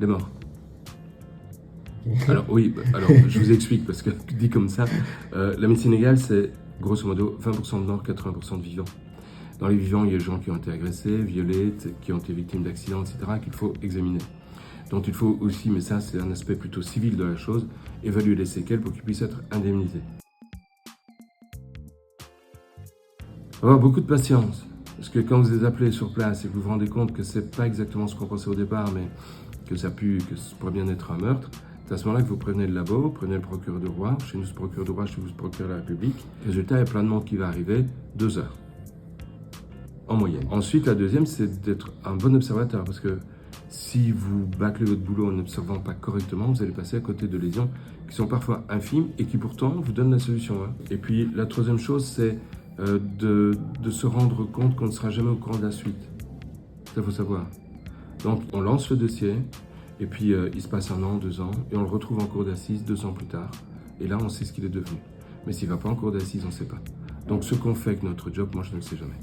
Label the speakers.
Speaker 1: Les morts.
Speaker 2: Ok.
Speaker 1: Alors oui, alors je vous explique parce que dit comme ça, la médecine légale c'est grosso modo 20% de morts, 80% de vivants. Dans les vivants, il y a des gens qui ont été agressés, violés, qui ont été victimes d'accidents, etc., qu'il faut examiner. Donc il faut aussi, mais ça c'est un aspect plutôt civil de la chose, évaluer les séquelles pour qu'ils puissent être indemnisés. Avoir beaucoup de patience, parce que quand vous les appelez sur place et que vous vous rendez compte que c'est pas exactement ce qu'on pensait au départ, mais que ça pourrait bien être un meurtre, c'est à ce moment-là que vous prévenez le labo, prenez le procureur du roi, chez nous c'est le procureur du roi, chez vous c'est le procureur de la République. Résultat, il y a plein de monde qui va arriver, 2 heures. En moyenne. Ensuite, la deuxième, c'est d'être un bon observateur, parce que si vous bâclez votre boulot en n'observant pas correctement, vous allez passer à côté de lésions qui sont parfois infimes et qui pourtant vous donnent la solution. Et puis, la troisième chose, c'est de se rendre compte qu'on ne sera jamais au courant de la suite. Ça, il faut savoir. Donc, on lance le dossier, et puis il se passe 1 an, 2 ans, et on le retrouve en cour d'assises 2 ans plus tard. Et là, on sait ce qu'il est devenu. Mais s'il ne va pas en cour d'assises, on ne sait pas. Donc, ce qu'on fait avec notre job, moi, je ne le sais jamais.